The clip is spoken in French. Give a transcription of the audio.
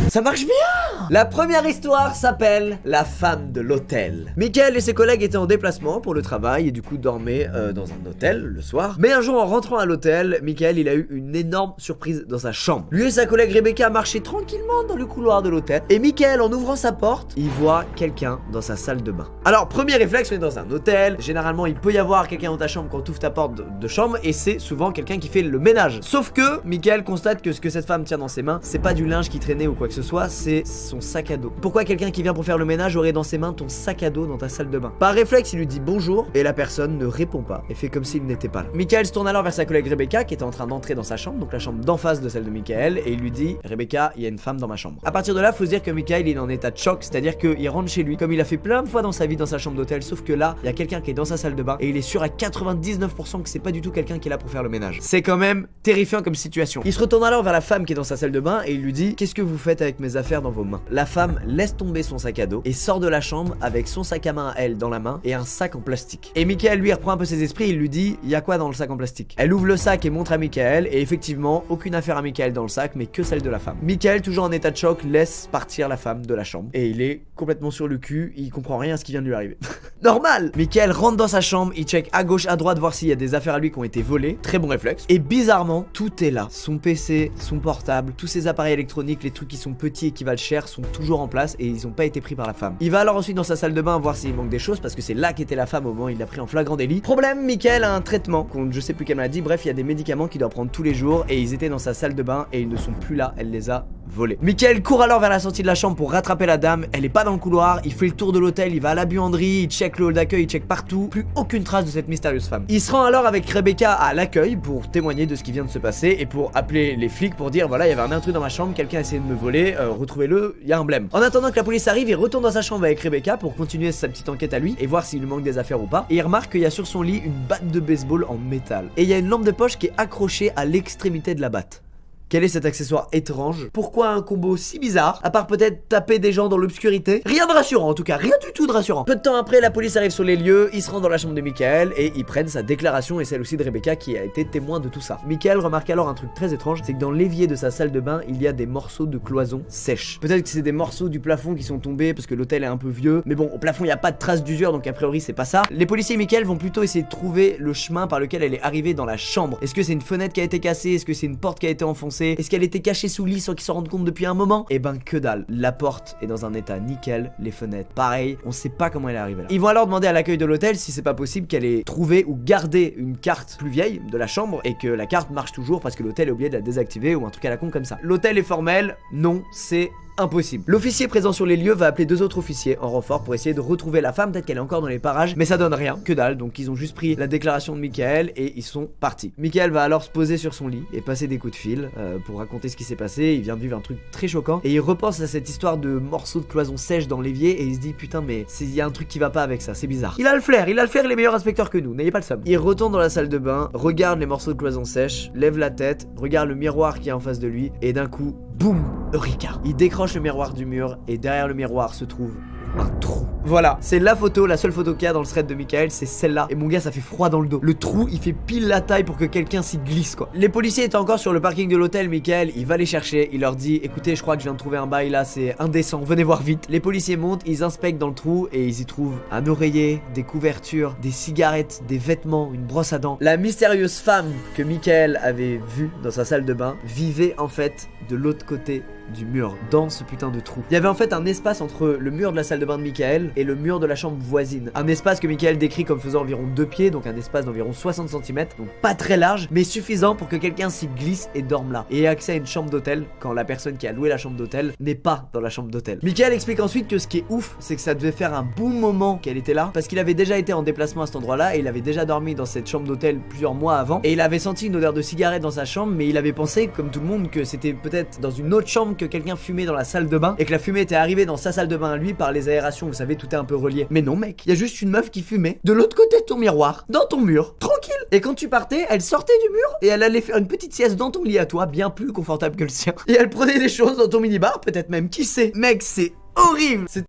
Ça marche bien! La première histoire s'appelle La femme de l'hôtel. Michael et ses collègues étaient en déplacement pour le travail et du coup dormaient dans un hôtel le soir. Mais un jour en rentrant à l'hôtel, Michael il a eu une énorme surprise dans sa chambre. Lui et sa collègue Rebecca marchaient tranquillement dans le couloir de l'hôtel et Michael en ouvrant sa porte, il voit quelqu'un dans sa salle de bain. Alors premier réflexe, on est dans un hôtel, généralement il peut y avoir quelqu'un dans ta chambre quand tu ouvres ta porte de chambre et c'est souvent quelqu'un qui fait le ménage. Sauf que Michael constate que ce que cette femme tient dans ses mains, c'est pas du linge qui traînait ou quoi que ce soit, c'est son sac à dos. Pourquoi quelqu'un qui vient pour faire le ménage aurait dans ses mains ton sac à dos dans ta salle de bain? Par réflexe, il lui dit bonjour et la personne ne répond pas et fait comme s'il n'était pas là. Michael se tourne alors vers sa collègue Rebecca qui était en train d'entrer dans sa chambre, donc la chambre d'en face de celle de Michael, et il lui dit Rebecca, il y a une femme dans ma chambre. À partir de là, faut se dire que Michael il est en état de choc, c'est-à-dire qu'il rentre chez lui comme il a fait plein de fois dans sa vie dans sa chambre d'hôtel, sauf que là, il y a quelqu'un qui est dans sa salle de bain et il est sûr à 99% que c'est pas du tout quelqu'un qui est là pour faire le ménage. C'est quand même terrifiant comme situation. Il se retourne alors vers la femme qui est dans sa salle de bain et il lui dit qu'est-ce que vous faites avec mes affaires dans vos mains? La femme laisse tomber son sac à dos et sort de la chambre avec son sac à main à elle dans la main et un sac en plastique. Et Michael lui reprend un peu ses esprits, il lui dit il y a quoi dans le sac en plastique? Elle ouvre le sac et montre à Michael et effectivement aucune affaire à Michael dans le sac mais que celle de la femme. Michael toujours en état de choc laisse partir la femme de la chambre et il est complètement sur le cul, il comprend rien à ce qui vient de lui arriver. Normal! Michael rentre dans sa chambre, il check à gauche à droite voir s'il y a des affaires à lui qui ont été volées, très bon réflexe, et bizarrement tout est là. Son PC, son portable, tous ses appareils électroniques, les trucs qui sont petits et qui valent cher sont toujours en place et ils ont pas été pris par la femme. Il va alors ensuite dans sa salle de bain voir s'il manque des choses parce que c'est là qu'était la femme au moment où il l'a pris en flagrant délit. Problème, Michael a un traitement contre je sais plus quelle maladie, bref il y a des médicaments qu'il doit prendre tous les jours et ils étaient dans sa salle de bain et ils ne sont plus là, elle les a volés. Michael court alors vers la sortie de la chambre pour rattraper la dame, elle est pas dans le couloir, il fait le tour de l'hôtel, il va à la buanderie, il check le hall d'accueil, il check partout, plus aucune trace de cette mystérieuse femme. Il se rend alors avec Rebecca à l'accueil pour témoigner de ce qui vient de se passer et pour appeler les flics pour dire voilà il y avait un intrus dans ma chambre, quelqu'un a essayé de me voler, retrouvez-le, il y a un blême. En attendant que la police arrive, il retourne dans sa chambre avec Rebecca pour continuer sa petite enquête à lui et voir s'il lui manque des affaires ou pas. Et il remarque qu'il y a sur son lit une batte de baseball en métal. Et il y a une lampe de poche qui est accrochée à l'extrémité de la batte. Quel est cet accessoire étrange? Pourquoi un combo si bizarre? À part peut-être taper des gens dans l'obscurité? Rien de rassurant en tout cas, rien du tout de rassurant. Peu de temps après, la police arrive sur les lieux, ils se rendent dans la chambre de Michael et ils prennent sa déclaration et celle aussi de Rebecca qui a été témoin de tout ça. Michael remarque alors un truc très étrange, c'est que dans l'évier de sa salle de bain, il y a des morceaux de cloison sèches. Peut-être que c'est des morceaux du plafond qui sont tombés parce que l'hôtel est un peu vieux, mais bon, au plafond il n'y a pas de traces d'usure donc a priori c'est pas ça. Les policiers et Michael vont plutôt essayer de trouver le chemin par lequel elle est arrivée dans la chambre. Est-ce que c'est une fenêtre qui a été cassée? Est-ce que c'est une porte qui a été enfoncée? Est-ce qu'elle était cachée sous le lit sans qu'ils s'en rendent compte depuis un moment? Et ben que dalle, la porte est dans un état nickel, les fenêtres pareil, on sait pas comment elle est arrivée là. Ils vont alors demander à l'accueil de l'hôtel si c'est pas possible qu'elle ait trouvé ou gardé une carte plus vieille de la chambre et que la carte marche toujours parce que l'hôtel a oublié de la désactiver ou un truc à la con comme ça. L'hôtel est formel, non, c'est impossible. L'officier présent sur les lieux va appeler deux autres officiers en renfort pour essayer de retrouver la femme, peut-être qu'elle est encore dans les parages, mais ça donne rien, que dalle, donc ils ont juste pris la déclaration de Michael et ils sont partis. Michael va alors se poser sur son lit et passer des coups de fil pour raconter ce qui s'est passé, il vient de vivre un truc très choquant et il repense à cette histoire de morceaux de cloison sèche dans l'évier et il se dit putain mais il y a un truc qui va pas avec ça, c'est bizarre. Il a le flair, il est meilleur inspecteur que nous, n'ayez pas le somme. Il retourne dans la salle de bain, regarde les morceaux de cloison sèche, lève la tête, regarde le miroir qui est en face de lui et d'un coup, boum, Eureka. Il décroche le miroir du mur et derrière le miroir se trouve un trou. Voilà, c'est la photo, la seule photo qu'il y a dans le thread de Michael, c'est celle-là. Et mon gars, ça fait froid dans le dos. Le trou, il fait pile la taille pour que quelqu'un s'y glisse, quoi. Les policiers étaient encore sur le parking de l'hôtel. Michael, il va les chercher. Il leur dit, écoutez, je crois que je viens de trouver un bail là, c'est indécent. Venez voir vite. Les policiers montent, ils inspectent dans le trou et ils y trouvent un oreiller, des couvertures, des cigarettes, des vêtements, une brosse à dents. La mystérieuse femme que Michael avait vue dans sa salle de bain vivait en fait de l'autre côté du mur, dans ce putain de trou. Il y avait en fait un espace entre le mur de la salle de bain de Michael et le mur de la chambre voisine. Un espace que Michael décrit comme faisant environ 2 pieds, donc un espace d'environ 60 cm, donc pas très large, mais suffisant pour que quelqu'un s'y glisse et dorme là. Et ait accès à une chambre d'hôtel quand la personne qui a loué la chambre d'hôtel n'est pas dans la chambre d'hôtel. Michael explique ensuite que ce qui est ouf, c'est que ça devait faire un bon moment qu'elle était là, parce qu'il avait déjà été en déplacement à cet endroit-là et il avait déjà dormi dans cette chambre d'hôtel plusieurs mois avant. Et il avait senti une odeur de cigarette dans sa chambre, mais il avait pensé, comme tout le monde, que c'était peut-être dans une autre chambre que quelqu'un fumait dans la salle de bain et que la fumée était arrivée dans sa salle de bain à lui par les aérations, vous savez, tout est un peu relié. Mais non mec, il y a juste une meuf qui fumait de l'autre côté de ton miroir, dans ton mur, tranquille. Et quand tu partais, elle sortait du mur et elle allait faire une petite sieste dans ton lit à toi, bien plus confortable que le sien. Et elle prenait des choses dans ton minibar, peut-être même, qui sait. Mec, c'est horrible. C'est